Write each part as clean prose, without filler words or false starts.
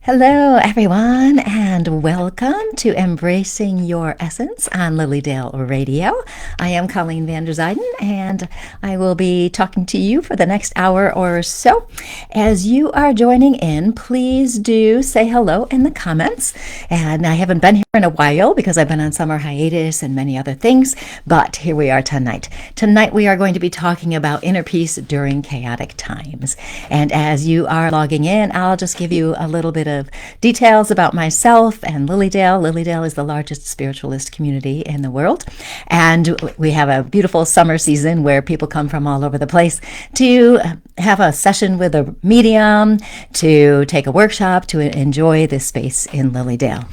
Hello, everyone, and welcome to Embracing Your Essence on Lilydale Radio. I am Colleen Vanderzyden, and I will be talking to you for the next hour or so. As you are joining in, please do say hello in the comments. And I haven't been here in a while because I've been on summer hiatus and many other things, but here we are tonight. Tonight we are going to be talking about inner peace during chaotic times. And as you are logging in, I'll just give you a little bit of details about myself and Lilydale. Lilydale is the largest spiritualist community in the world, and we have a beautiful summer season where people come from all over the place to have a session with a medium, to take a workshop, to enjoy this space in Lilydale.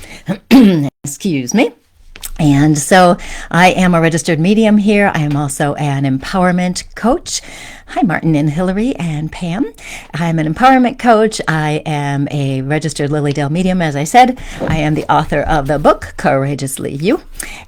Excuse me. And so I am a registered medium here. I am also an empowerment coach. Hi, Martin and Hillary and Pam. I'm an empowerment coach. I am a registered Lilydale medium, as I said. I am the author of the book, Courageously You.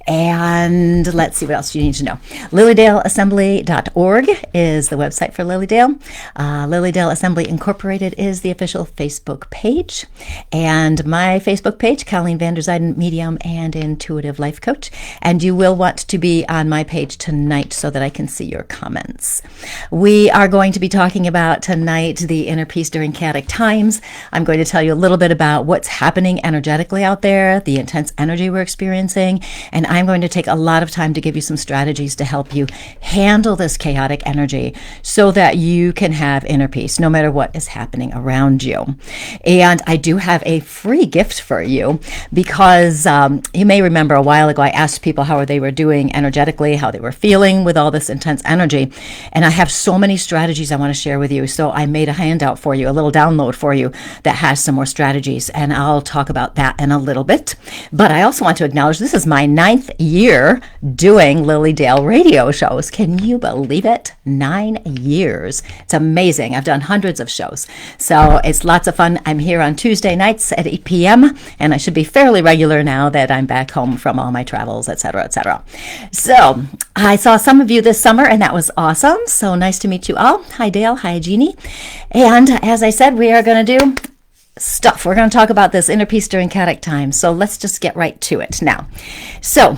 And let's see what else you need to know. LilydaleAssembly.org is the website for Lilydale. Lilydale Assembly Incorporated is the official Facebook page. And my Facebook page, Colleen Vanderzyden, medium and intuitive life coach. And you will want to be on my page tonight so that I can see your comments. We are going to be talking about tonight the inner peace during chaotic times. I'm going to tell you a little bit about what's happening energetically out there, the intense energy we're experiencing, and I'm going to take a lot of time to give you some strategies to help you handle this chaotic energy so that you can have inner peace no matter what is happening around you. And I do have a free gift for you because you may remember a while ago I asked people how they were doing energetically, how they were feeling with all this intense energy, and I have so many strategies I want to share with you. So I made a handout for you, a little download for you that has some more strategies, and I'll talk about that in a little bit. But I also want to acknowledge this is my 9th year doing Lilydale radio shows. Can you believe it? 9 years. It's amazing. I've done hundreds of shows. So it's lots of fun. I'm here on Tuesday nights at 8 p.m. and I should be fairly regular now that I'm back home from all my travels, etc., etc. So I saw some of you this summer and that was awesome. So nice to meet you all. Hi, Dale. Hi, Jeannie. And as I said, we are going to do stuff. We're going to talk about this inner peace during chaotic times. So let's just get right to it now. So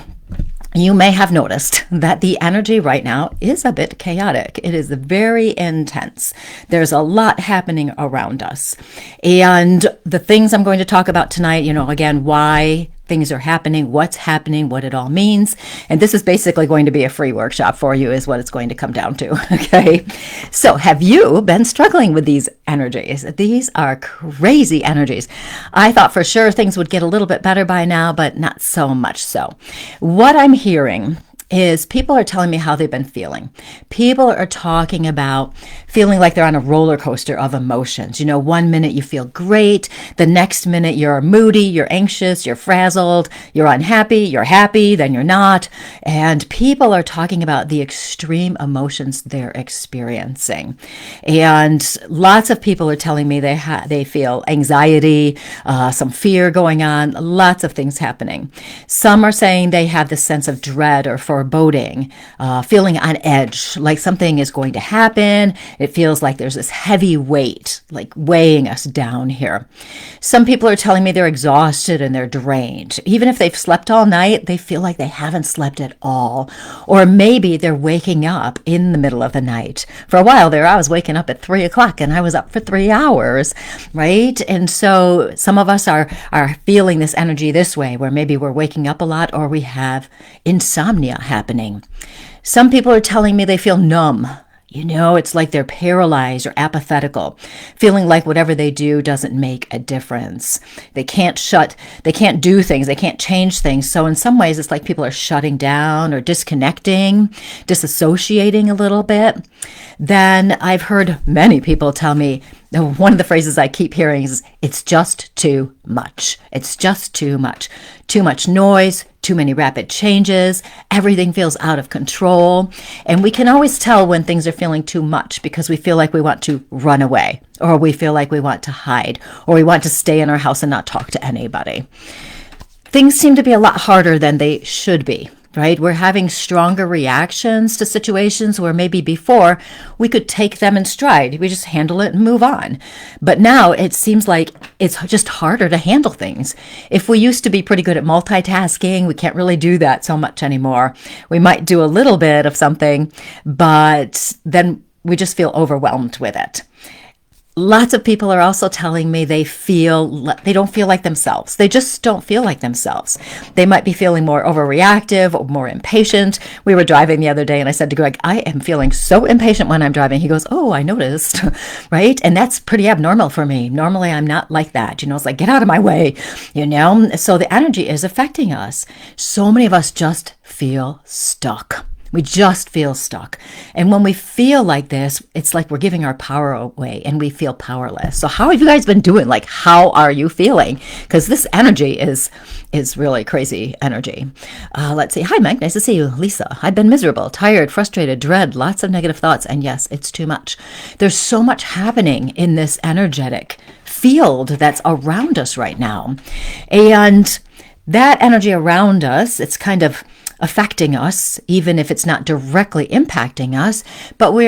you may have noticed that the energy right now is a bit chaotic. It is very intense. There's a lot happening around us. And the things I'm going to talk about tonight, again, why things are happening, what's happening, what it all means. And this is basically going to be a free workshop for you is what it's going to come down to. Okay. So have you been struggling with these energies? These are crazy energies. I thought for sure things would get a little bit better by now, but not so much so. What I'm hearing is people are telling me how they've been feeling. People are talking about feeling like they're on a roller coaster of emotions. 1 minute you feel great. The next minute you're moody, you're anxious, you're frazzled, you're unhappy, you're happy, then you're not. And people are talking about the extreme emotions they're experiencing. And lots of people are telling me they feel anxiety, some fear going on, lots of things happening. Some are saying they have this sense of dread or foreboding, feeling on edge, like something is going to happen. It feels like there's this heavy weight, like weighing us down here. Some people are telling me they're exhausted and they're drained. Even if they've slept all night, they feel like they haven't slept at all. Or maybe they're waking up in the middle of the night. For a while there, I was waking up at 3 o'clock and I was up for 3 hours, right? And so some of us are feeling this energy this way, where maybe we're waking up a lot or we have insomnia happening. Some people are telling me they feel numb. It's like they're paralyzed or apathetical, feeling like whatever they do doesn't make a difference. They can't do things, they can't change things. So in some ways, it's like people are shutting down or disconnecting, disassociating a little bit. Then I've heard many people tell me, one of the phrases I keep hearing is, it's just too much. It's just too much. Too much noise, too many rapid changes, everything feels out of control. And we can always tell when things are feeling too much because we feel like we want to run away, or we feel like we want to hide, or we want to stay in our house and not talk to anybody. Things seem to be a lot harder than they should be. right? We're having stronger reactions to situations where maybe before we could take them in stride. We just handle it and move on. But now it seems like it's just harder to handle things. If we used to be pretty good at multitasking, we can't really do that so much anymore. We might do a little bit of something, but then we just feel overwhelmed with it. Lots of people are also telling me they don't feel like themselves. They just don't feel like themselves. They might be feeling more overreactive or more impatient. We were driving the other day and I said to Greg, I am feeling so impatient when I'm driving. He goes, oh, I noticed, right? And that's pretty abnormal for me. Normally I'm not like that. It's like, get out of my way, So the energy is affecting us. So many of us just feel stuck. We just feel stuck. And when we feel like this, it's like we're giving our power away and we feel powerless. So how have you guys been doing? Like, how are you feeling? Because this energy is really crazy energy. Let's see. Hi, Mike. Nice to see you. Lisa. I've been miserable, tired, frustrated, dread, lots of negative thoughts. And yes, it's too much. There's so much happening in this energetic field that's around us right now. And that energy around us, it's kind of affecting us, even if it's not directly impacting us, but we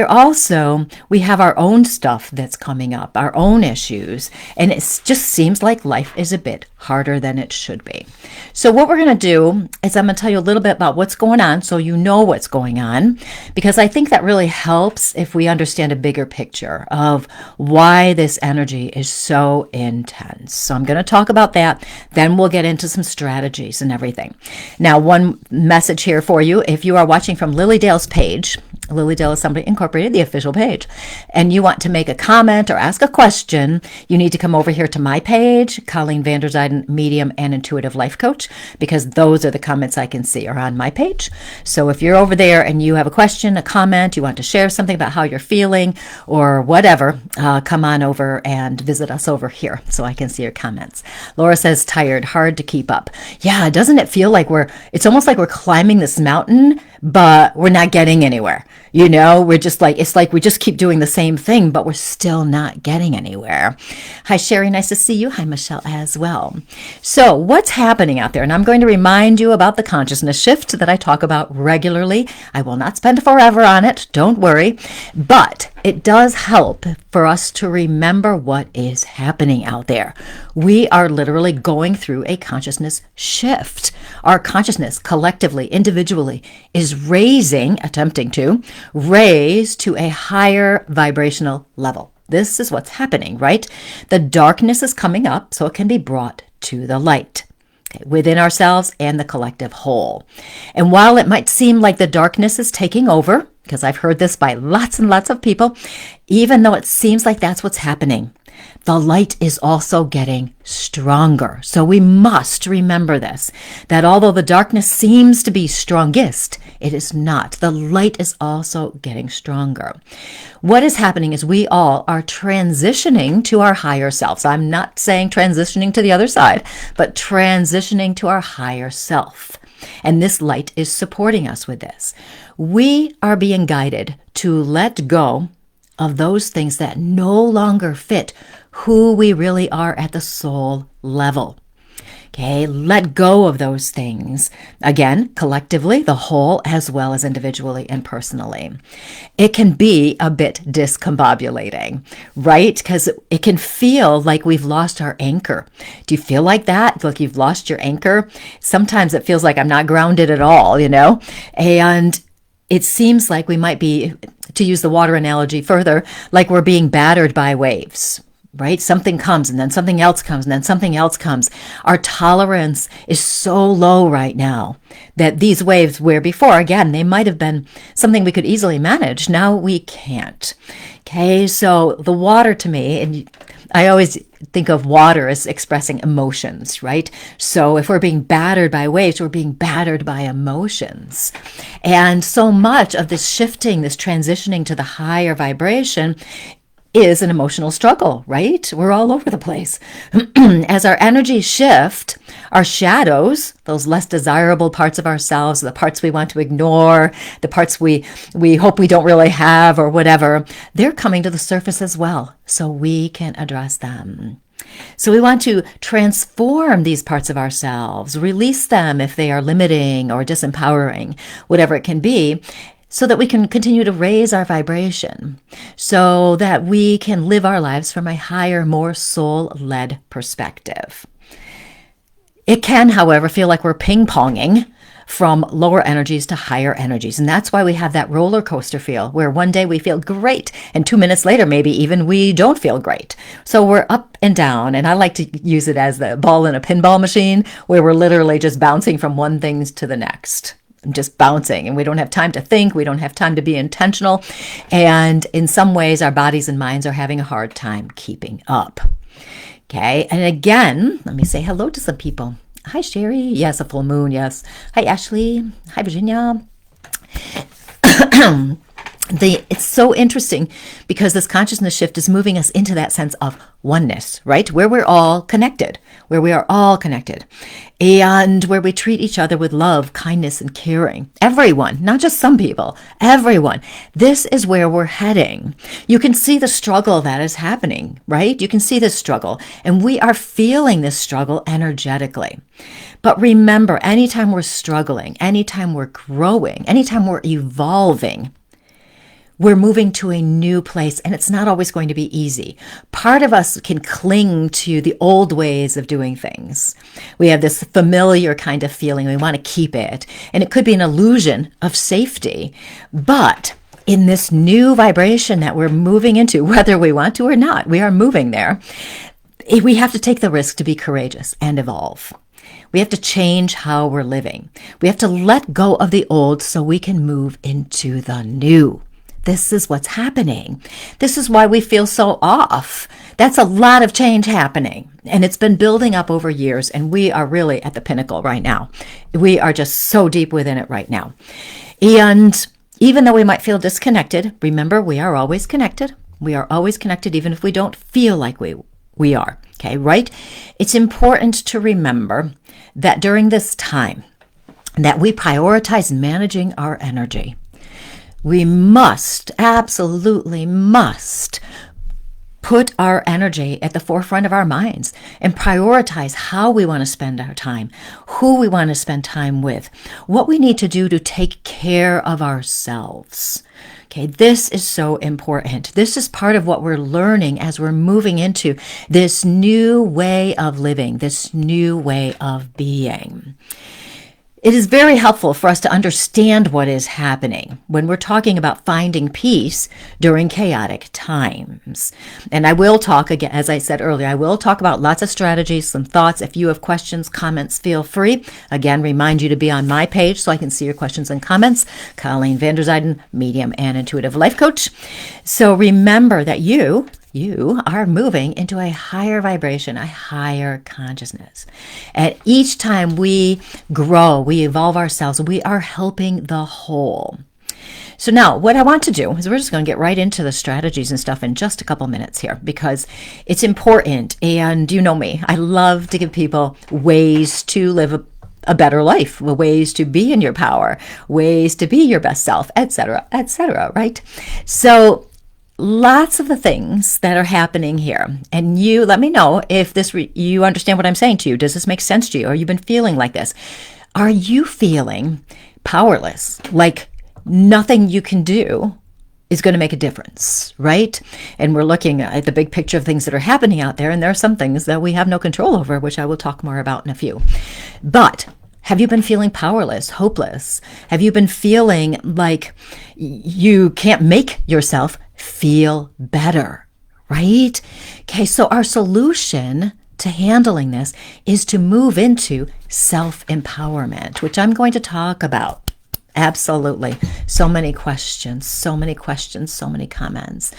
have our own stuff that's coming up, our own issues, and it just seems like life is a bit harder than it should be. So what we're going to do is I'm going to tell you a little bit about what's going on so you know what's going on, because I think that really helps if we understand a bigger picture of why this energy is so intense. So I'm going to talk about that, then we'll get into some strategies and everything. Now, one message here for you. If you are watching from Lily Dale's page, Lily Dale Assembly Incorporated, the official page, and you want to make a comment or ask a question, you need to come over here to my page, Colleen Vanderzyden, Medium and Intuitive Life Coach, because those are the comments I can see are on my page. So if you're over there and you have a question, a comment, you want to share something about how you're feeling or whatever, come on over and visit us over here so I can see your comments. Laura says, tired, hard to keep up. Yeah, doesn't it feel like it's almost like we're climbing this mountain, but we're not getting anywhere. We're just like, it's like we just keep doing the same thing, but we're still not getting anywhere. Hi, Sherry. Nice to see you. Hi, Michelle as well. So what's happening out there? And I'm going to remind you about the consciousness shift that I talk about regularly. I will not spend forever on it. Don't worry. But it does help for us to remember what is happening out there. We are literally going through a consciousness shift. Our consciousness collectively, individually, is attempting to raise to a higher vibrational level. This is what's happening, right? The darkness is coming up so it can be brought to the light. Within ourselves and the collective whole. And while it might seem like the darkness is taking over, because I've heard this by lots and lots of people, even though it seems like that's what's happening, the light is also getting stronger. So we must remember this, that although the darkness seems to be strongest, it is not. The light is also getting stronger. What is happening is we all are transitioning to our higher selves. I'm not saying transitioning to the other side, but transitioning to our higher self. And this light is supporting us with this. We are being guided to let go of those things that no longer fit who we really are at the soul level. Okay, let go of those things. Again, collectively, the whole, as well as individually and personally. It can be a bit discombobulating, right? Because it can feel like we've lost our anchor. Do you feel like that? Like you've lost your anchor? Sometimes it feels like I'm not grounded at all, And it seems like we might be, to use the water analogy further, like we're being battered by waves. Right? Something comes and then something else comes and then something else comes. Our tolerance is so low right now that these waves, where before, again, they might have been something we could easily manage, now we can't. Okay, so the water to me, and I always think of water as expressing emotions, right? So if we're being battered by waves, we're being battered by emotions. And so much of this shifting, this transitioning to the higher vibration is an emotional struggle, right? We're all over the place. As our energies shift, our shadows, those less desirable parts of ourselves, the parts we want to ignore, the parts we hope we don't really have or whatever, they're coming to the surface as well, so we can address them. So we want to transform these parts of ourselves, release them if they are limiting or disempowering, whatever it can be, so that we can continue to raise our vibration, so that we can live our lives from a higher, more soul-led perspective. It can, however, feel like we're ping-ponging from lower energies to higher energies. And that's why we have that roller coaster feel, where one day we feel great and 2 minutes later, maybe even we don't feel great. So we're up and down. And I like to use it as the ball in a pinball machine, where we're literally just bouncing from one thing to the next. Just bouncing, and we don't have time to think. We don't have time to be intentional. And in some ways, our bodies and minds are having a hard time keeping up. Okay. And again, let me say hello to some people. Hi, Sherry. Yes, a full moon. Yes. Hi, Ashley. Hi, Virginia. It's so interesting because this consciousness shift is moving us into that sense of oneness, right? Where we're all connected, where we are all connected, and where we treat each other with love, kindness, and caring. Everyone, not just some people, everyone. This is where we're heading. You can see the struggle that is happening, right? You can see this struggle, and we are feeling this struggle energetically. But remember, anytime we're struggling, anytime we're growing, anytime we're evolving, we're moving to a new place, and it's not always going to be easy. Part of us can cling to the old ways of doing things. We have this familiar kind of feeling. We want to keep it, and it could be an illusion of safety. But in this new vibration that we're moving into, whether we want to or not, we are moving there. We have to take the risk to be courageous and evolve. We have to change how we're living. We have to let go of the old so we can move into the new. This is what's happening. This is why we feel so off. That's a lot of change happening. And it's been building up over years, and we are really at the pinnacle right now. We are just so deep within it right now. And even though we might feel disconnected, remember, we are always connected. We are always connected, even if we don't feel like we are. Okay, right? It's important to remember that during this time that we prioritize managing our energy. We must, absolutely must, put our energy at the forefront of our minds and prioritize how we want to spend our time, who we want to spend time with, what we need to do to take care of ourselves. Okay, this is so important. This is part of what we're learning as we're moving into this new way of living, this new way of being. It is very helpful for us to understand what is happening when we're talking about finding peace during chaotic times. And I will talk, again, as I said earlier, I will talk about lots of strategies, some thoughts. If you have questions, comments, feel free. Again, remind you to be on my page so I can see your questions and comments. Colleen Vanderzyden, medium and intuitive life coach. So remember that you are moving into a higher vibration, a higher consciousness. And each time we grow, we evolve ourselves, we are helping the whole. So now what I want to do is we're just going to get right into the strategies and stuff in just a couple minutes here, because it's important. And you know me, I love to give people ways to live a better life, ways to be in your power, ways to be your best self, etc., right? So lots of the things that are happening here, and you let me know if you understand what I'm saying to you. Does this make sense to you? Or you've been feeling like this? Are you feeling powerless, like nothing you can do is going to make a difference, right? And we're looking at the big picture of things that are happening out there, and there are some things that we have no control over, which I will talk more about in a few. But have you been feeling powerless, hopeless? Have you been feeling like you can't make yourself feel better, right? Okay, so our solution to handling this is to move into self-empowerment, which I'm going to talk about. Absolutely. So many questions, so many comments.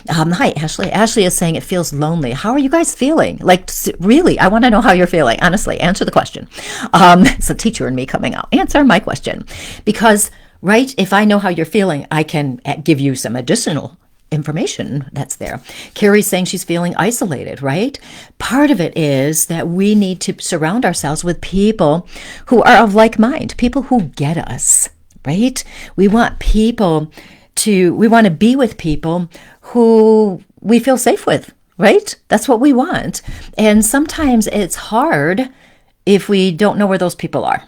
Hi, Ashley. Ashley is saying it feels lonely. How are you guys feeling? Like, really, I want to know how you're feeling. Honestly, answer the question. It's a teacher and me coming out. Answer my question. Because, right, if I know how you're feeling, I can give you some additional information that's there. Carrie's saying she's feeling isolated, right? Part of it is that we need to surround ourselves with people who are of like mind, people who get us, right? We want to be with people who we feel safe with, right? That's what we want. And sometimes it's hard if we don't know where those people are,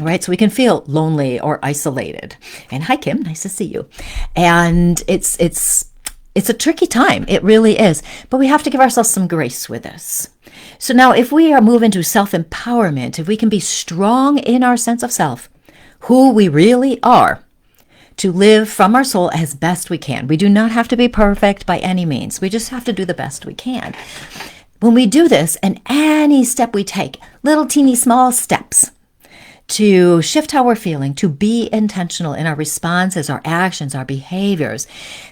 right? So we can feel lonely or isolated. And hi, Kim, nice to see you. And it's a tricky time. It really is. But we have to give ourselves some grace with this. So now if we are moving to self-empowerment, if we can be strong in our sense of self, who we really are, to live from our soul as best we can. We do not have to be perfect by any means. We just have to do the best we can. When we do this, and any step we take, little teeny small steps to shift how we're feeling, to be intentional in our responses, our actions, our behaviors,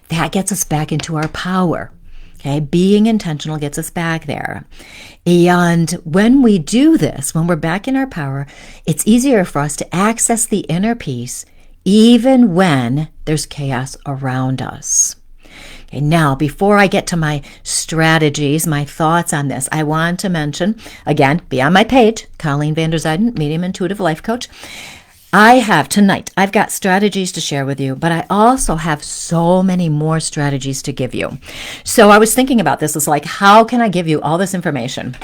that gets us back into our power. Okay, being intentional gets us back there. And when we do this, when we're back in our power, it's easier for us to access the inner peace even when there's chaos around us. Okay, now, before I get to my strategies, my thoughts on this, I want to mention, again, be on my page, Colleen Vanderzyden, Medium Intuitive Life Coach. I've got strategies to share with you, but I also have so many more strategies to give you. So I was thinking about this. It's like, how can I give you all this information,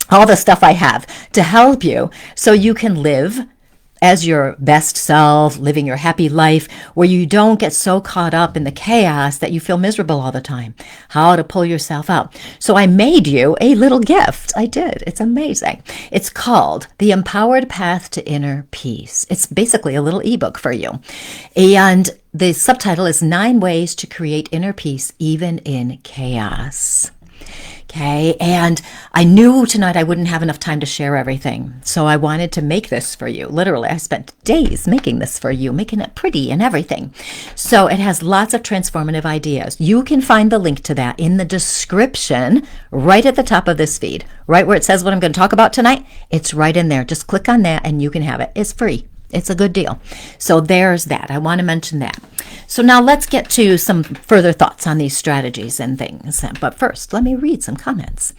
all the stuff I have to help you so you can live as your best self, living your happy life, where you don't get so caught up in the chaos that you feel miserable all the time. How to pull yourself out. So I made you a little gift. I did. It's amazing. It's called The Empowered Path to Inner Peace. It's basically a little ebook for you. And the subtitle is 9 Ways to Create Inner Peace Even in Chaos. Okay, and I knew tonight I wouldn't have enough time to share everything, so I wanted to make this for you. Literally, I spent days making this for you, making it pretty and everything. So it has lots of transformative ideas. You can find the link to that in the description right at the top of this feed, right where it says what I'm going to talk about tonight. It's right in there. Just click on that and you can have it. It's free. It's a good deal. So there's that. I want to mention that. So now let's get to some further thoughts on these strategies and things. But first, let me read some comments.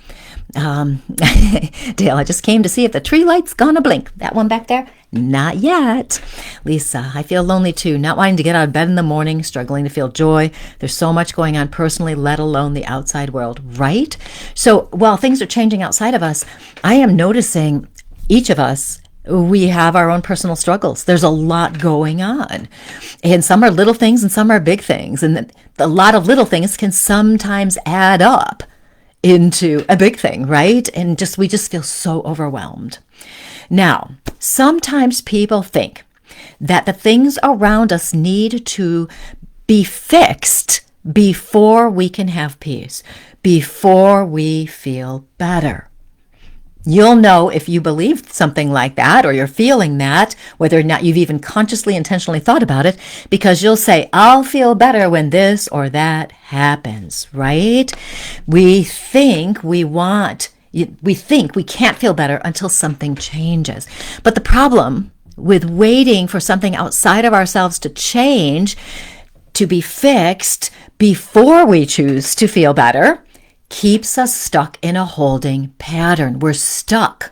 Dale, I just came to see if the tree light's gonna blink. That one back there? Not yet. Lisa, I feel lonely too, not wanting to get out of bed in the morning, struggling to feel joy. There's so much going on personally, let alone the outside world, right? So while things are changing outside of us, I am noticing each of us, we have our own personal struggles. There's a lot going on. And some are little things and some are big things. And a lot of little things can sometimes add up into a big thing, right? And we just feel so overwhelmed. Now, sometimes people think that the things around us need to be fixed before we can have peace, before we feel better. You'll know if you believe something like that or you're feeling that, whether or not you've even consciously, intentionally thought about it, because you'll say, I'll feel better when this or that happens, right? We think we can't feel better until something changes. But the problem with waiting for something outside of ourselves to change, to be fixed before we choose to feel better, keeps us stuck in a holding pattern. We're stuck.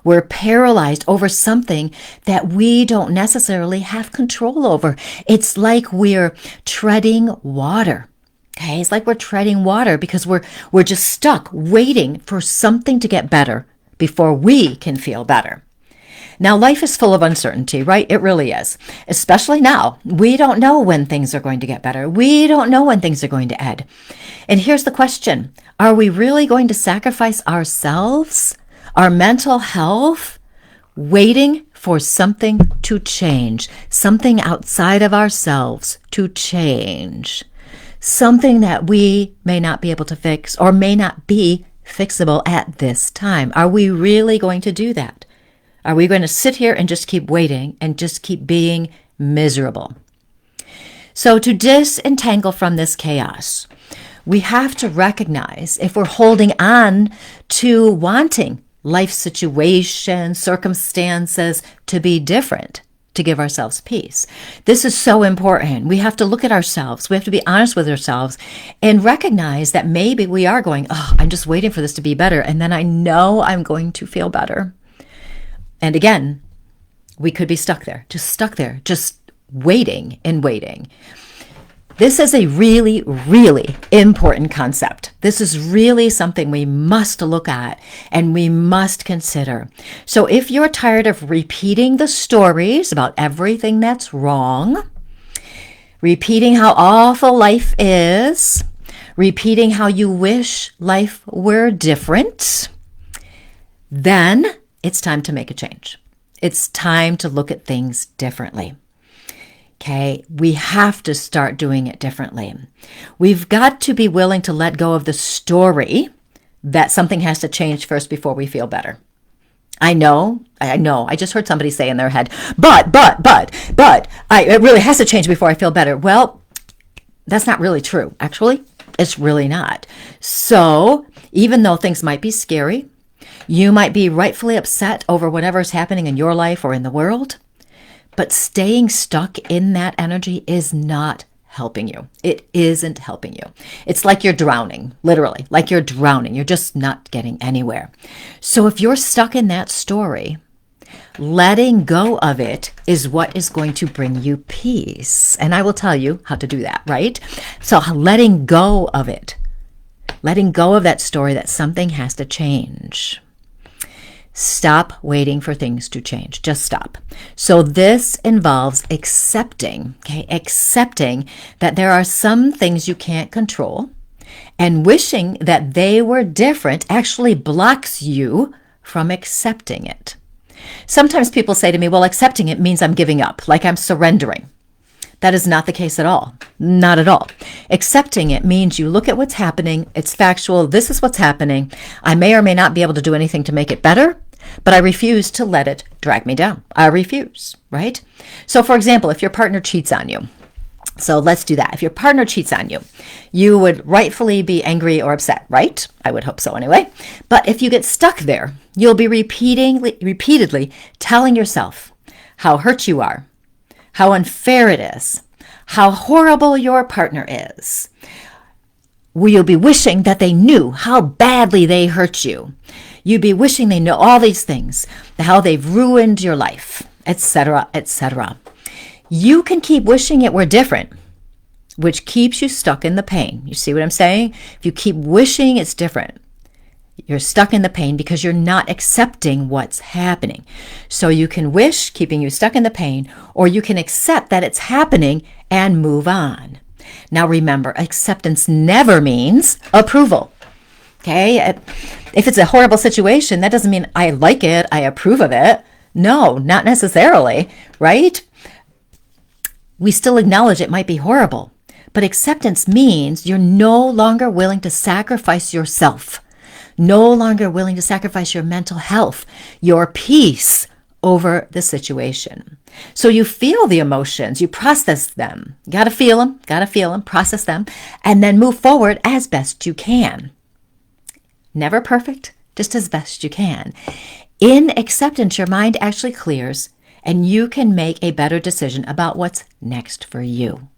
We're paralyzed over something that we don't necessarily have control over. It's like we're treading water. Okay, it's like we're treading water because we're just stuck waiting for something to get better before we can feel better. Now, life is full of uncertainty, right? It really is. Especially now. We don't know when things are going to get better. We don't know when things are going to end. And here's the question. Are we really going to sacrifice ourselves, our mental health, waiting for something to change, something outside of ourselves to change, something that we may not be able to fix or may not be fixable at this time? Are we really going to do that? Are we going to sit here and just keep waiting and just keep being miserable? So to disentangle from this chaos, we have to recognize if we're holding on to wanting life situations, circumstances to be different, to give ourselves peace. This is so important. We have to look at ourselves. We have to be honest with ourselves and recognize that maybe we are going, I'm just waiting for this to be better. And then I know I'm going to feel better. And again, we could be stuck there, just waiting and waiting. This is a really, really important concept. This is really something we must look at and we must consider. So if you're tired of repeating the stories about everything that's wrong, repeating how awful life is, repeating how you wish life were different, then it's time to make a change. It's time to look at things differently. Okay, we have to start doing it differently. We've got to be willing to let go of the story that something has to change first before we feel better. I know. I just heard somebody say in their head, but, it really has to change before I feel better. Well, that's not really true. Actually, it's really not. So even though things might be scary, you might be rightfully upset over whatever's happening in your life or in the world, but staying stuck in that energy is not helping you. It isn't helping you. It's like you're drowning, literally, like you're drowning. You're just not getting anywhere. So if you're stuck in that story, letting go of it is what is going to bring you peace. And I will tell you how to do that, right? So letting go of it, letting go of that story that something has to change. Stop waiting for things to change. Just stop. So this involves accepting, accepting that there are some things you can't control, and wishing that they were different actually blocks you from accepting it. Sometimes people say to me, well, accepting it means I'm giving up, like I'm surrendering. That is not the case at all. Not at all. Accepting it means you look at what's happening. It's factual. This is what's happening. I may or may not be able to do anything to make it better, but I refuse to let it drag me down. I refuse, right? So for example, if your partner cheats on you, so let's do that. If your partner cheats on you, you would rightfully be angry or upset, right? I would hope so anyway. But if you get stuck there, you'll be repeatedly telling yourself how hurt you are, how unfair it is, how horrible your partner is. You'll be wishing that they knew how badly they hurt you. You'd be wishing they know all these things, how they've ruined your life, etc., etc. You can keep wishing it were different, which keeps you stuck in the pain. You see what I'm saying? If you keep wishing it's different, you're stuck in the pain because you're not accepting what's happening. So you can wish, keeping you stuck in the pain, or you can accept that it's happening and move on. Now remember, acceptance never means approval. Okay? If it's a horrible situation, that doesn't mean I like it, I approve of it. No, not necessarily, right? We still acknowledge it might be horrible, but acceptance means you're no longer willing to sacrifice yourself, no longer willing to sacrifice your mental health, your peace over the situation. So you feel the emotions, you process them. You gotta feel them, process them, and then move forward as best you can. Never perfect, just as best you can. In acceptance, your mind actually clears and you can make a better decision about what's next for you.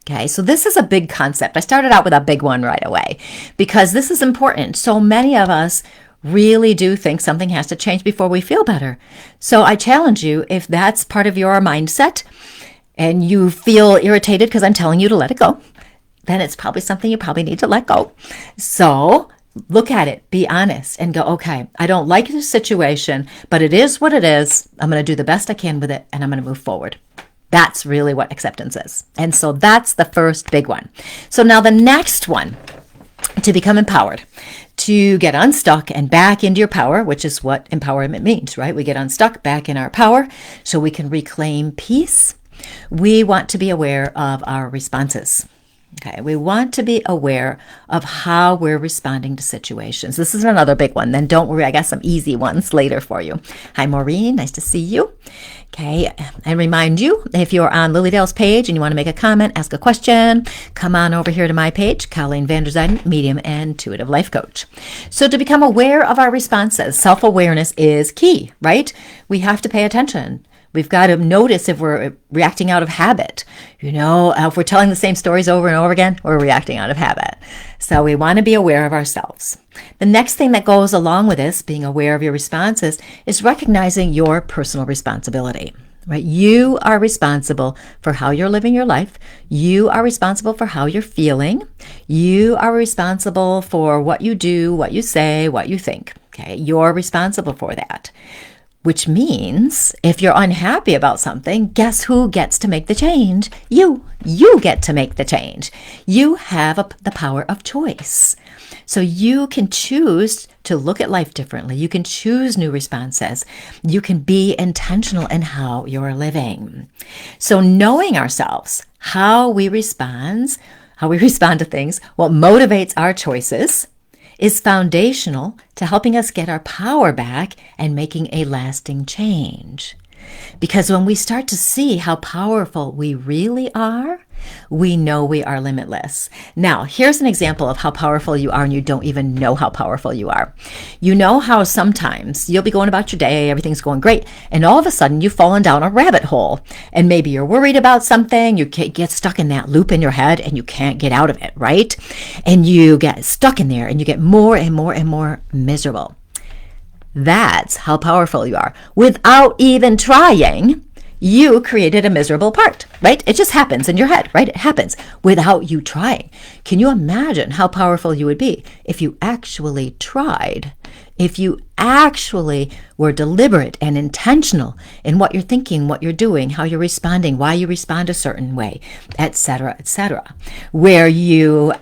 Okay, so this is a big concept. I started out with a big one right away because this is important. So many of us really do think something has to change before we feel better. So I challenge you, if that's part of your mindset and you feel irritated because I'm telling you to let it go, then it's probably something you probably need to let go. So look at it, be honest, and go, okay, I don't like this situation, but it is what it is. I'm going to do the best I can with it, and I'm going to move forward. That's really what acceptance is. And so that's the first big one. So now the next one, to become empowered, to get unstuck and back into your power, which is what empowerment means, right? We get unstuck, back in our power, so we can reclaim peace. We want to be aware of our responses. Okay, we want to be aware of how we're responding to situations. This is another big one. Then don't worry, I got some easy ones later for you. Hi, Maureen. Nice to see you. Okay, and remind you, if you're on Lily Dale's page and you want to make a comment, ask a question, come on over here to my page, Colleen Vanderzyden, Medium and Intuitive Life Coach. So to become aware of our responses, self-awareness is key, right? We have to pay attention. We've got to notice if we're reacting out of habit. If we're telling the same stories over and over again, we're reacting out of habit. So we want to be aware of ourselves. The next thing that goes along with this, being aware of your responses, is recognizing your personal responsibility. right? You are responsible for how you're living your life. You are responsible for how you're feeling. You are responsible for what you do, what you say, what you think. Okay, you're responsible for that. Which means if you're unhappy about something, guess who gets to make the change? You. You get to make the change. You have the power of choice. So you can choose to look at life differently. You can choose new responses. You can be intentional in how you're living. So knowing ourselves, how we respond to things, what motivates our choices, is foundational to helping us get our power back and making a lasting change. Because when we start to see how powerful we really are, we know we are limitless. Now, here's an example of how powerful you are and you don't even know how powerful you are. You know how sometimes you'll be going about your day, everything's going great, and all of a sudden you've fallen down a rabbit hole. And maybe you're worried about something, you get stuck in that loop in your head and you can't get out of it, right? And you get stuck in there and you get more and more and more miserable. That's how powerful you are. Without even trying, you created a miserable part, right? It just happens in your head, right? It happens without you trying. Can you imagine how powerful you would be if you actually tried? If you actually were deliberate and intentional in what you're thinking, what you're doing, how you're responding, why you respond a certain way, etc., where you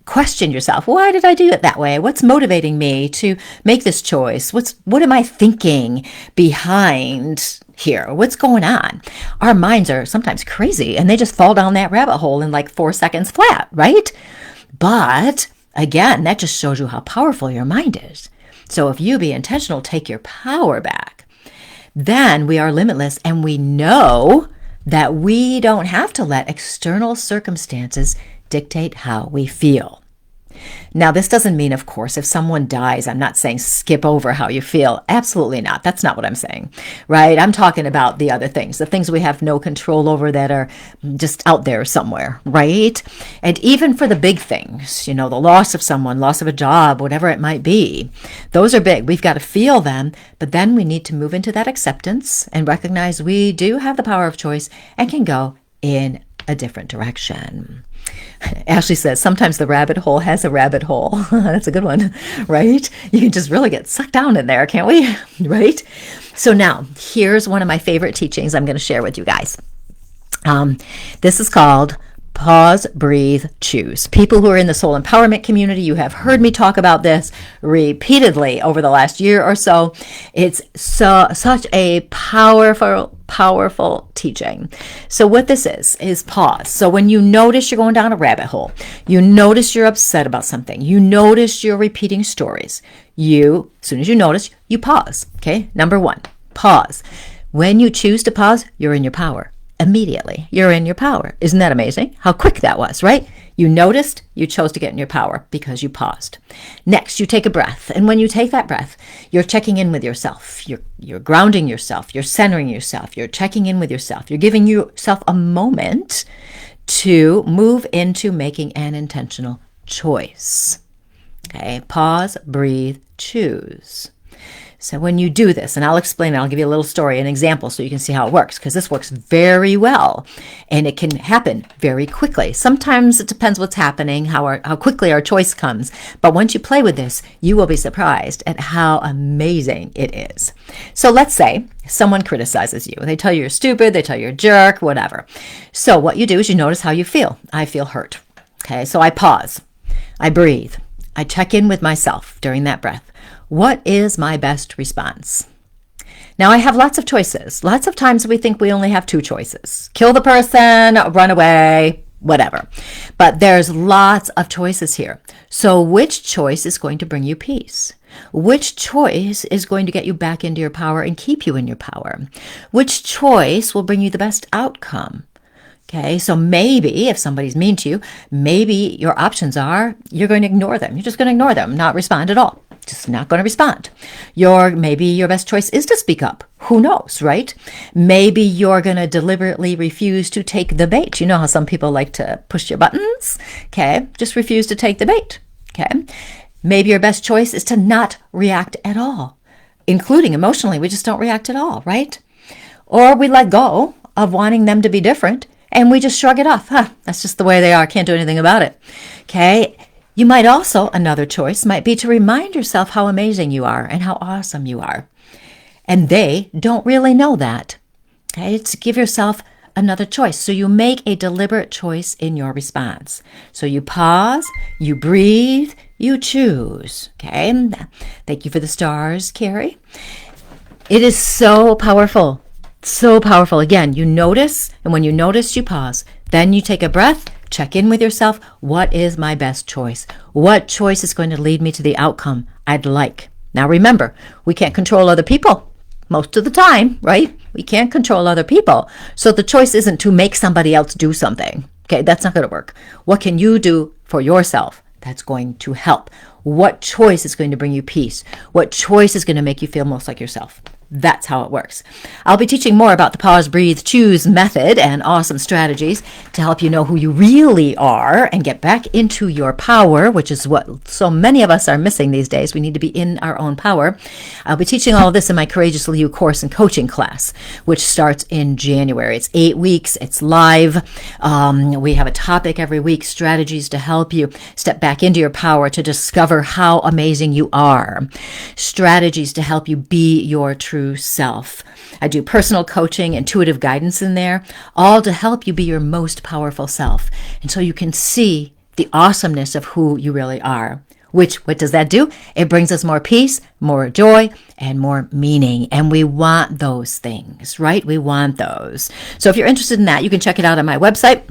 question yourself. Why did I do it that way? What's motivating me to make this choice? What am I thinking behind here? What's going on? Our minds are sometimes crazy and they just fall down that rabbit hole in like 4 seconds flat, right? But again, that just shows you how powerful your mind is. So if you be intentional, take your power back, then we are limitless and we know that we don't have to let external circumstances dictate how we feel. Now, this doesn't mean, of course, if someone dies, I'm not saying skip over how you feel. Absolutely not. That's not what I'm saying, right? I'm talking about the other things, the things we have no control over that are just out there somewhere, right? And even for the big things, the loss of someone, loss of a job, whatever it might be, those are big. We've got to feel them, but then we need to move into that acceptance and recognize we do have the power of choice and can go in a different direction. Ashley says, sometimes the rabbit hole has a rabbit hole. That's a good one, right? You can just really get sucked down in there, can't we? Right? So now, here's one of my favorite teachings I'm going to share with you guys. This is called Pause, Breathe, Choose. People who are in the soul empowerment community, you have heard me talk about this repeatedly over the last year or so. It's such a powerful teaching. So what this is pause. So when you notice you're going down a rabbit hole, you notice you're upset about something, you notice you're repeating stories, as soon as you notice, you pause. Okay, number 1, pause. When you choose to pause, you're in your power. Immediately, you're in your power. Isn't that amazing? How quick that was, right? You noticed, you chose to get in your power because you paused. Next, you take a breath. And when you take that breath, you're checking in with yourself. You're grounding yourself. You're centering yourself. You're checking in with yourself. You're giving yourself a moment to move into making an intentional choice. Okay, pause, breathe, choose. So when you do this, and I'll explain it, I'll give you a little story, an example so you can see how it works, because this works very well and it can happen very quickly. Sometimes it depends what's happening, how quickly our choice comes. But once you play with this, you will be surprised at how amazing it is. So let's say someone criticizes you. They tell you you're stupid, they tell you you're a jerk, whatever. So what you do is you notice how you feel. I feel hurt. Okay, so I pause. I breathe. I check in with myself during that breath. What is my best response? Now, I have lots of choices. Lots of times we think we only have 2 choices. Kill the person, run away, whatever. But there's lots of choices here. So which choice is going to bring you peace? Which choice is going to get you back into your power and keep you in your power? Which choice will bring you the best outcome? Okay, so maybe if somebody's mean to you, maybe your options are you're going to ignore them. You're just going to ignore them, not respond at all. Just not going to respond. Maybe your best choice is to speak up. Who knows, right? Maybe you're going to deliberately refuse to take the bait. You know how some people like to push your buttons? Okay, just refuse to take the bait. Okay, maybe your best choice is to not react at all, including emotionally. We just don't react at all, right? or we let go of wanting them to be different and we just shrug it off. That's just the way they are. Can't do anything about it. Okay. You might also, another choice might be to remind yourself how amazing you are and how awesome you are. And they don't really know that. Okay. To give yourself another choice. So you make a deliberate choice in your response. So you pause, you breathe, you choose. Okay. Thank you for the stars, Carrie. It is so powerful. So powerful. Again, you notice, and when you notice, you pause. Then you take a breath, check in with yourself. What is my best choice? What choice is going to lead me to the outcome I'd like? Now remember, we can't control other people most of the time, right? We can't control other people. So the choice isn't to make somebody else do something. Okay, that's not going to work. What can you do for yourself that's going to help? What choice is going to bring you peace? What choice is going to make you feel most like yourself? That's how it works. I'll be teaching more about the pause, breathe, choose method and awesome strategies to help you know who you really are and get back into your power, which is what so many of us are missing these days. We need to be in our own power. I'll be teaching all of this in my Courageously You course and coaching class, which starts in January. It's 8 weeks. It's live. We have a topic every week, strategies to help you step back into your power to discover how amazing you are. Strategies to help you be your true self. I do personal coaching, intuitive guidance in there, all to help you be your most powerful self. And so you can see the awesomeness of who you really are. What does that do? It brings us more peace, more joy, and more meaning. And we want those things, right? We want those. So if you're interested in that, you can check it out on my website.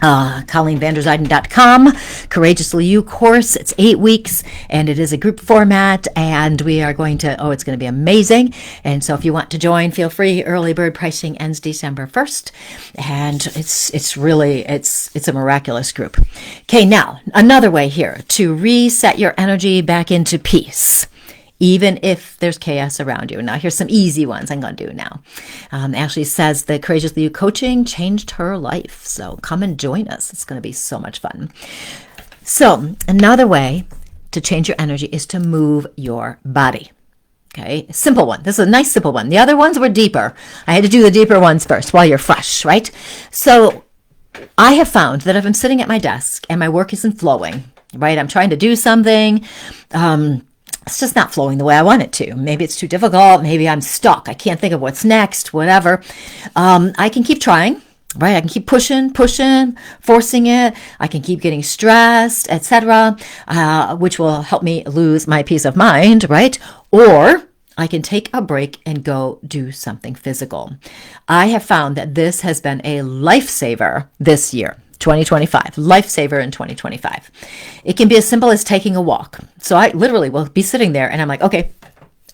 ColleenVanderzyden.com, Courageously You course. It's 8 weeks and it is a group format and we are going to, it's going to be amazing. And so if you want to join, feel free. Early bird pricing ends December 1st. And it's a miraculous group. Okay. Now another way here to reset your energy back into peace, even if there's chaos around you. Now, here's some easy ones I'm going to do now. Ashley says that Courageously You coaching changed her life. So come and join us. It's going to be so much fun. So another way to change your energy is to move your body. Okay, simple one. This is a nice simple one. The other ones were deeper. I had to do the deeper ones first while you're fresh, right? So I have found that if I'm sitting at my desk and my work isn't flowing, right? I'm trying to do something. It's just not flowing the way I want it to. Maybe it's too difficult. Maybe I'm stuck. I can't think of what's next, whatever. I can keep trying, right? I can keep pushing, forcing it. I can keep getting stressed, etc., which will help me lose my peace of mind, right? Or I can take a break and go do something physical. I have found that this has been a lifesaver this year. 2025, lifesaver in 2025. It can be as simple as taking a walk. So I literally will be sitting there and I'm like, okay.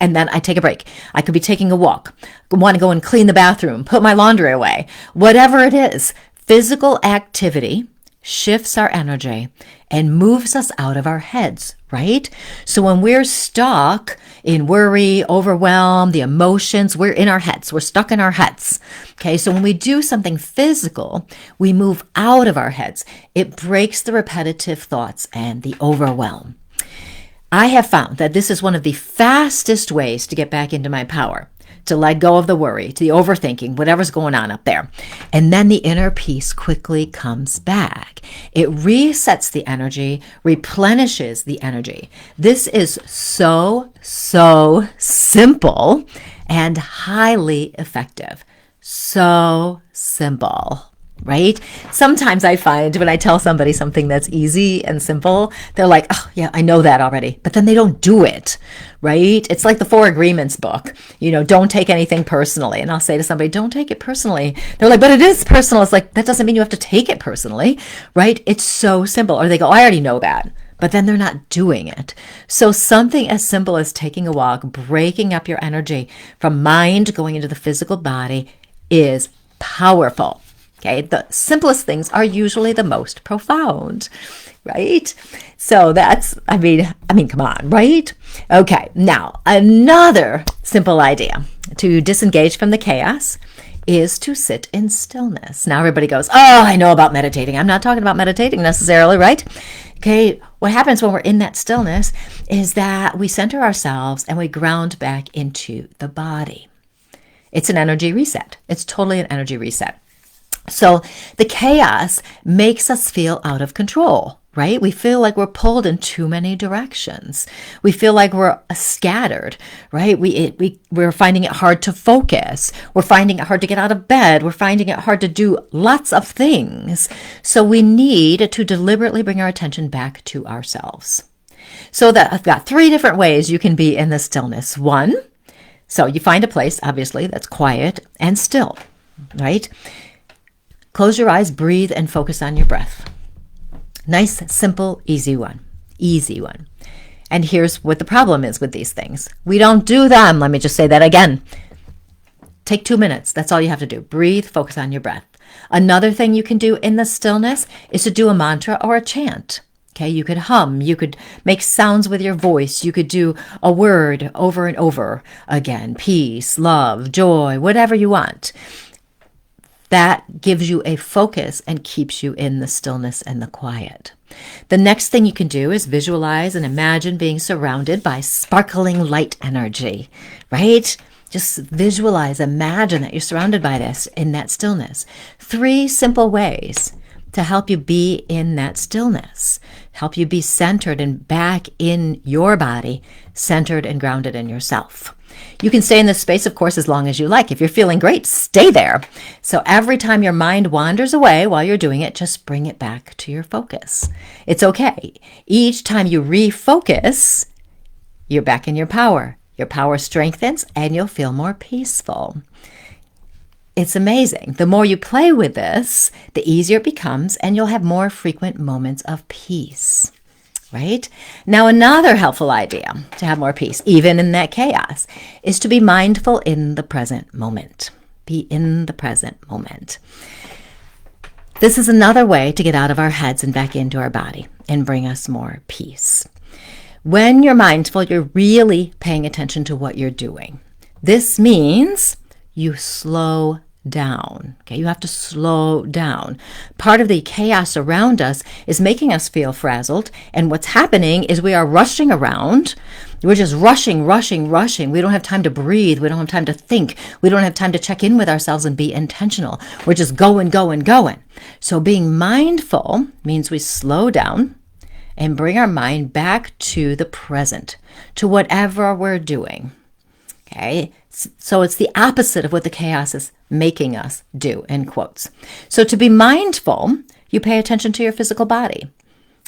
And then I take a break. I could be taking a walk, want to go and clean the bathroom, put my laundry away, whatever it is. Physical activity shifts our energy and moves us out of our heads, right? So when we're stuck in worry, overwhelm, the emotions, we're in our heads. We're stuck in our heads. Okay, so when we do something physical, we move out of our heads. It breaks the repetitive thoughts and the overwhelm. I have found that this is one of the fastest ways to get back into my power, to let go of the worry, to the overthinking, whatever's going on up there. And then the inner peace quickly comes back. It resets the energy, replenishes the energy. This is so simple and highly effective. So simple. Right? Sometimes I find when I tell somebody something that's easy and simple, they're like, oh yeah, I know that already. But then they don't do it, right? It's like the 4 Agreements book, don't take anything personally. And I'll say to somebody, don't take it personally. They're like, but it is personal. It's like, that doesn't mean you have to take it personally, right? It's so simple. Or they go, I already know that. But then they're not doing it. So something as simple as taking a walk, breaking up your energy from mind going into the physical body is powerful. Okay, the simplest things are usually the most profound, right? So that's, I mean, come on, right? Okay, now another simple idea to disengage from the chaos is to sit in stillness. Now everybody goes, oh, I know about meditating. I'm not talking about meditating necessarily, right? Okay, what happens when we're in that stillness is that we center ourselves and we ground back into the body. It's an energy reset. It's totally an energy reset. So the chaos makes us feel out of control, right? We feel like we're pulled in too many directions. We feel like we're scattered, right? We're finding it hard to focus. We're finding it hard to get out of bed. We're finding it hard to do lots of things. So we need to deliberately bring our attention back to ourselves. So that I've got 3 different ways you can be in the stillness. 1, so you find a place, obviously, that's quiet and still, right? Close your eyes, breathe, and focus on your breath. Nice, simple, easy one. Easy one. And here's what the problem is with these things. We don't do them. Let me just say that again. Take 2 minutes. That's all you have to do. Breathe, focus on your breath. Another thing you can do in the stillness is to do a mantra or a chant. Okay, you could hum, you could make sounds with your voice, you could do a word over and over again. Peace, love, joy, whatever you want. That gives you a focus and keeps you in the stillness and the quiet. The next thing you can do is visualize and imagine being surrounded by sparkling light energy, right? Just visualize, imagine that you're surrounded by this in that stillness. 3 simple ways to help you be in that stillness, help you be centered and back in your body, centered and grounded in yourself. You can stay in this space, of course, as long as you like. If you're feeling great, stay there. So every time your mind wanders away while you're doing it, just bring it back to your focus. It's okay. Each time you refocus, you're back in your power. Your power strengthens and you'll feel more peaceful. It's amazing. The more you play with this, the easier it becomes, and you'll have more frequent moments of peace. Right? Now, another helpful idea to have more peace, even in that chaos, is to be mindful in the present moment. Be in the present moment. This is another way to get out of our heads and back into our body and bring us more peace. When you're mindful, you're really paying attention to what you're doing. This means you slow down. Okay, you have to slow down. Part of the chaos around us is making us feel frazzled, and what's happening is we are rushing around. We're just rushing. We don't have time to breathe. We don't have time to think. We don't have time to check in with ourselves and be intentional. We're just going. So being mindful means we slow down and bring our mind back to the present, to whatever we're doing. Okay, so it's the opposite of what the chaos is making us do, in quotes. So to be mindful, you pay attention to your physical body.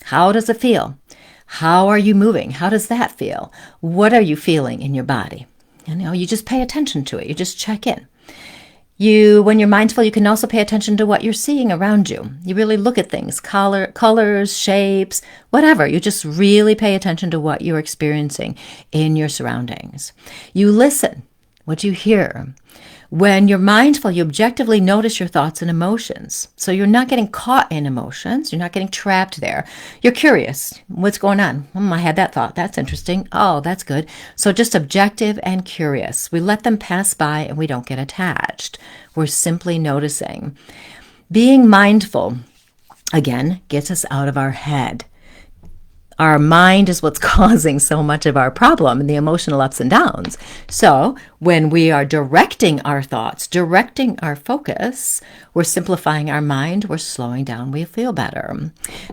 How does it feel? How are you moving? How does that feel? What are you feeling in your body? You just pay attention to it. You just check in. When you're mindful, you can also pay attention to what you're seeing around you. You really look at things, colors, shapes, whatever. You just really pay attention to what you're experiencing in your surroundings. You listen, what you hear. When you're mindful, you objectively notice your thoughts and emotions. So you're not getting caught in emotions. You're not getting trapped there. You're curious. What's going on? I had that thought. That's interesting. Oh, that's good. So just objective and curious. We let them pass by and we don't get attached. We're simply noticing. Being mindful, again, gets us out of our head. Our mind is what's causing so much of our problem and the emotional ups and downs. So when we are directing our thoughts, directing our focus, we're simplifying our mind, we're slowing down, we feel better.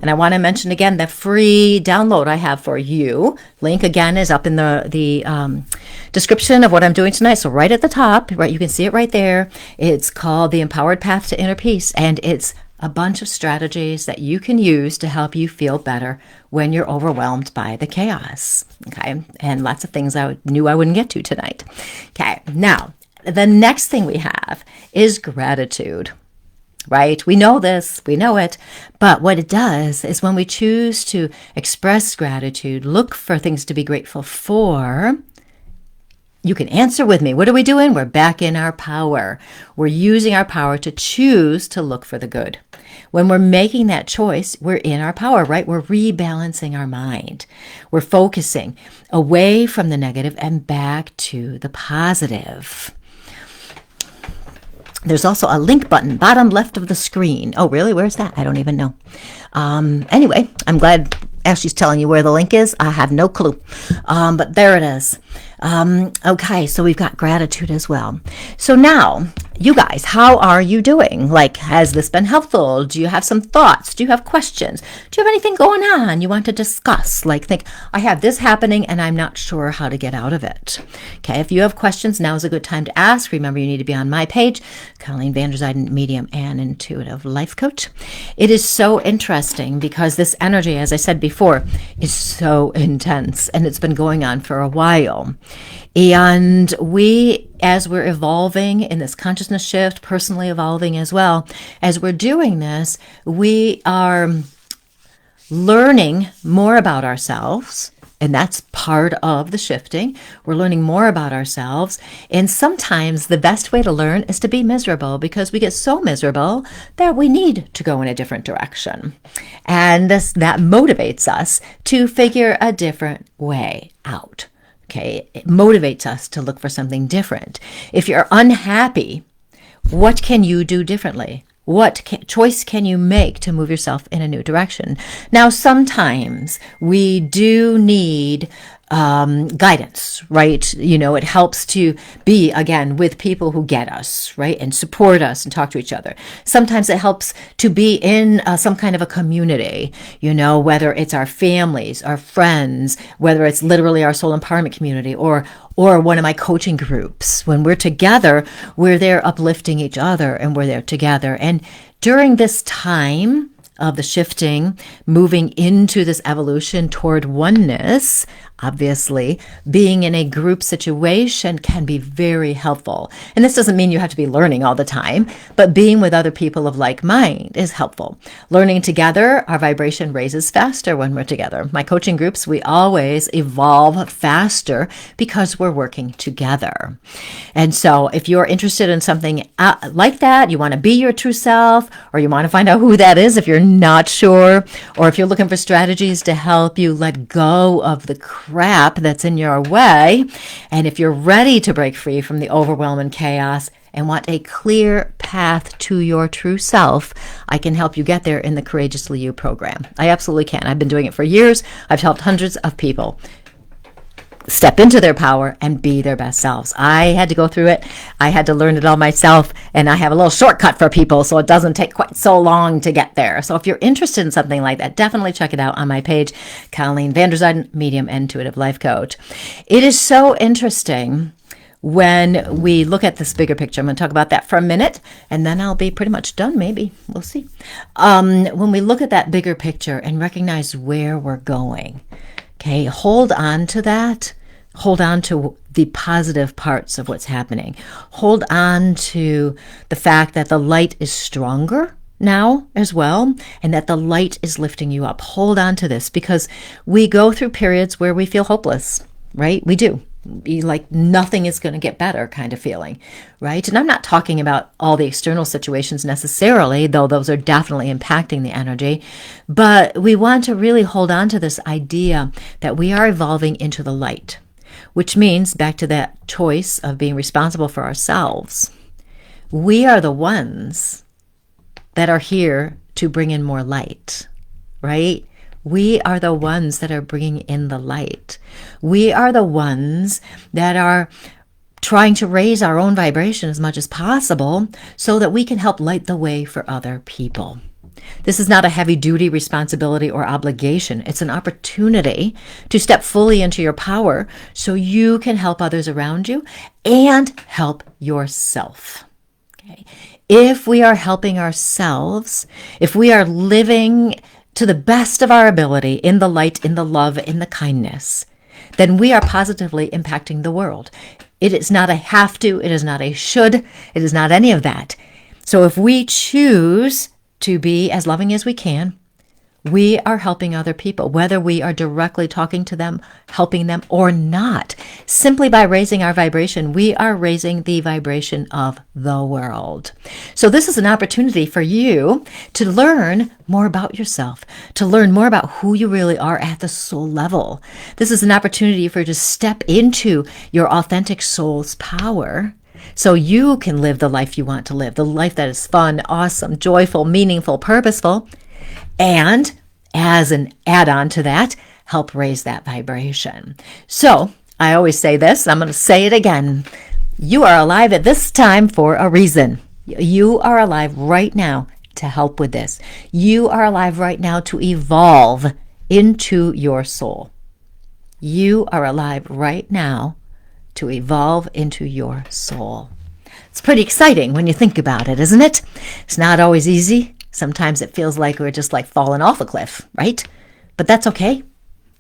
And I want to mention again the free download I have for you. Link again is up in the description of what I'm doing tonight. So right at the top, right, you can see it right there. It's called The Empowered Path to Inner Peace, and it's a bunch of strategies that you can use to help you feel better when you're overwhelmed by the chaos. Okay, and lots of things I knew I wouldn't get to tonight. Okay, now the next thing we have is gratitude. Right? We know this, we know it, but what it does is when we choose to express gratitude, look for things to be grateful for. You can answer with me. What are we doing? We're back in our power. We're using our power to choose to look for the good. When we're making that choice, we're in our power, right? We're rebalancing our mind. We're focusing away from the negative and back to the positive. There's also a link button, bottom left of the screen. Oh, really? Where's that? I don't even know. Anyway, I'm glad As she's telling you where the link is, I have no clue. But there it is. Okay, so we've got gratitude as well. So now, you guys, how are you doing? Like, has this been helpful? Do you have some thoughts? Do you have questions? Do you have anything going on you want to discuss? Like, think, I have this happening and I'm not sure how to get out of it. Okay, if you have questions, now is a good time to ask. Remember, you need to be on my page, Colleen Vanderzyden, Medium and Intuitive Life Coach. It is so interesting because this energy, as I said before, is so intense and it's been going on for a while. And we, as we're evolving in this consciousness shift, personally evolving as well, as we're doing this, we are learning more about ourselves. And that's part of the shifting. We're learning more about ourselves. And sometimes the best way to learn is to be miserable, because we get so miserable that we need to go in a different direction. And that motivates us to figure a different way out. Okay, it motivates us to look for something different. If you're unhappy, what can you do differently? What choice can you make to move yourself in a new direction? Now, sometimes we do need guidance, right? You know, it helps to be, again, with people who get us, right? And support us and talk to each other. Sometimes it helps to be in some kind of a community, you know, whether it's our families, our friends, whether it's literally our soul empowerment community or one of my coaching groups. When we're together, we're there uplifting each other and we're there together. And during this time of the shifting, moving into this evolution toward oneness, obviously, being in a group situation can be very helpful. And this doesn't mean you have to be learning all the time, but being with other people of like mind is helpful. Learning together, our vibration raises faster when we're together. My coaching groups, we always evolve faster because we're working together. And so if you're interested in something like that, you want to be your true self, or you want to find out who that is if you're not sure, or if you're looking for strategies to help you let go of the crap that's in your way, and if you're ready to break free from the overwhelm and chaos and want a clear path to your true self, I can help you get there in the Courageously You program. I absolutely can. I've been doing it for years. I've helped hundreds of people step into their power and be their best selves. I had to go through it. I had to learn it all myself, and I have a little shortcut for people so it doesn't take quite so long to get there. So if you're interested in something like that, definitely check it out on my page, Colleen Vanderzyden, Medium and Intuitive Life Coach. It is so interesting when we look at this bigger picture. I'm going to talk about that for a minute, and then I'll be pretty much done, maybe. We'll see. When we look at that bigger picture and recognize where we're going, okay, hold on to that. Hold on to the positive parts of what's happening. Hold on to the fact that the light is stronger now as well, and that the light is lifting you up. Hold on to this, because we go through periods where we feel hopeless, right? We do. Be like nothing is going to get better kind of feeling, right? And I'm not talking about all the external situations necessarily, though those are definitely impacting the energy. But we want to really hold on to this idea that we are evolving into the light, which means back to that choice of being responsible for ourselves. We are the ones that are here to bring in more light, right? We are the ones that are bringing in the light. We are the ones that are trying to raise our own vibration as much as possible so that we can help light the way for other people. This is not a heavy-duty responsibility or obligation. It's an opportunity to step fully into your power so you can help others around you and help yourself. Okay? If we are helping ourselves, if we are living to the best of our ability in the light, in the love, in the kindness, then we are positively impacting the world. It is not a have to, it is not a should, it is not any of that. So if we choose to be as loving as we can, we are helping other people, whether we are directly talking to them, helping them or not. Simply by raising our vibration, we are raising the vibration of the world. So this is an opportunity for you to learn more about yourself, to learn more about who you really are at the soul level. This is an opportunity for you to step into your authentic soul's power so you can live the life you want to live, the life that is fun, awesome, joyful, meaningful, purposeful, and as an add-on to that, help raise that vibration. So I always say this, I'm going to say it again. You are alive at this time for a reason. You are alive right now to help with this. You are alive right now to evolve into your soul. You are alive right now to evolve into your soul. It's pretty exciting when you think about it, isn't it? It's not always easy. Sometimes it feels like we're just like falling off a cliff, right? But that's okay.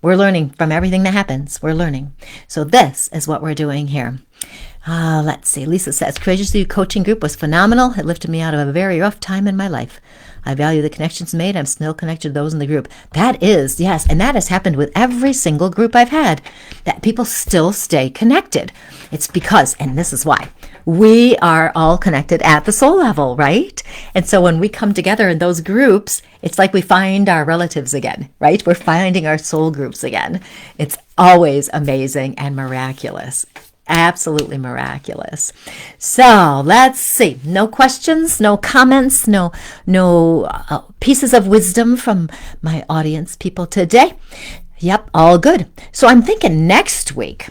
We're learning from everything that happens. We're learning. So this is what we're doing here. Let's see. Lisa says, Courageous You coaching group was phenomenal. It lifted me out of a very rough time in my life. I value the connections made. I'm still connected to those in the group. That is, yes, and that has happened with every single group I've had, that people still stay connected. It's because, and this is why, we are all connected at the soul level, right? And so when we come together in those groups, it's like we find our relatives again, right? We're finding our soul groups again. It's always amazing and miraculous. Absolutely miraculous. So let's see. No questions, no comments, no pieces of wisdom from my audience people today. Yep, all good. So I'm thinking next week,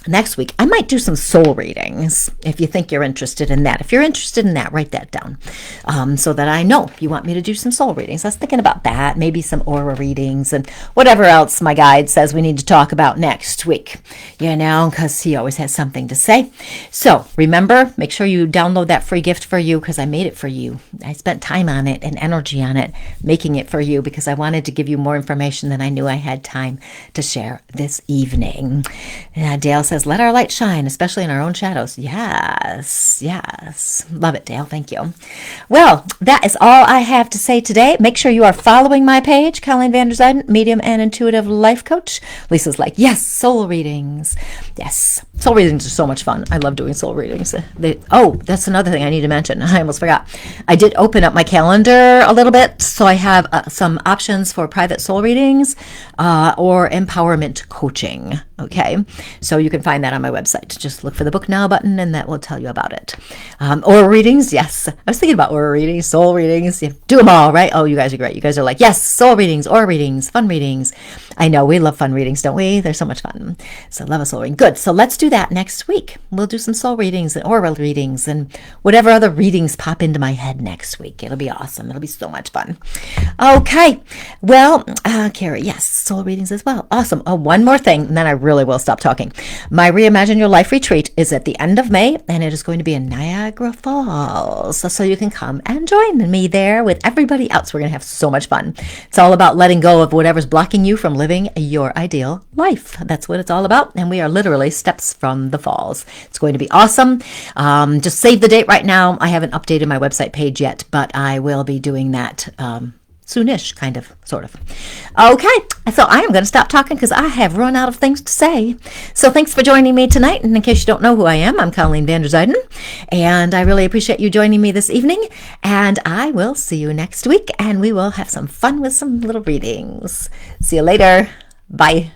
I might do some soul readings if you think you're interested in that. If you're interested in that, write that down so that I know you want me to do some soul readings. I was thinking about that, maybe some aura readings and whatever else my guide says we need to talk about next week, because he always has something to say. So remember, make sure you download that free gift for you because I made it for you. I spent time on it and energy on it, making it for you because I wanted to give you more information than I knew I had time to share this evening. Dale says, let our light shine, especially in our own shadows. Yes. Love it, Dale. Thank you. Well, that is all I have to say today. Make sure you are following my page, Colleen Vanderzyden, Medium and Intuitive Life Coach. Lisa's like, yes, soul readings. Yes, soul readings are so much fun. I love doing soul readings. That's another thing I need to mention. I almost forgot. I did open up my calendar a little bit, so I have some options for private soul readings or empowerment coaching. Okay, so you can find that on my website. Just look for the book now button and that will tell you about it. Aura readings, yes. I was thinking about aura readings, soul readings. You do them all, right? Oh, you guys are great. You guys are like, yes, soul readings, aura readings, fun readings. I know, we love fun readings, don't we? They're so much fun. So love a soul reading. Good, so let's do that next week. We'll do some soul readings and aura readings and whatever other readings pop into my head next week. It'll be awesome. It'll be so much fun. Okay, well, Carrie, yes, soul readings as well. Awesome. Oh, one more thing, and then I really will stop talking. My Reimagine Your Life retreat is at the end of May, and it is going to be in Niagara Falls. So you can come and join me there with everybody else. We're going to have so much fun. It's all about letting go of whatever's blocking you from living your ideal life. That's what it's all about, and we are literally steps from the falls. It's going to be awesome. Just save the date right now. I haven't updated my website page yet, but I will be doing that soonish, kind of, sort of. Okay, so I am going to stop talking because I have run out of things to say. So thanks for joining me tonight. And in case you don't know who I am, I'm Colleen Vanderzyden, and I really appreciate you joining me this evening. And I will see you next week, and we will have some fun with some little readings. See you later. Bye.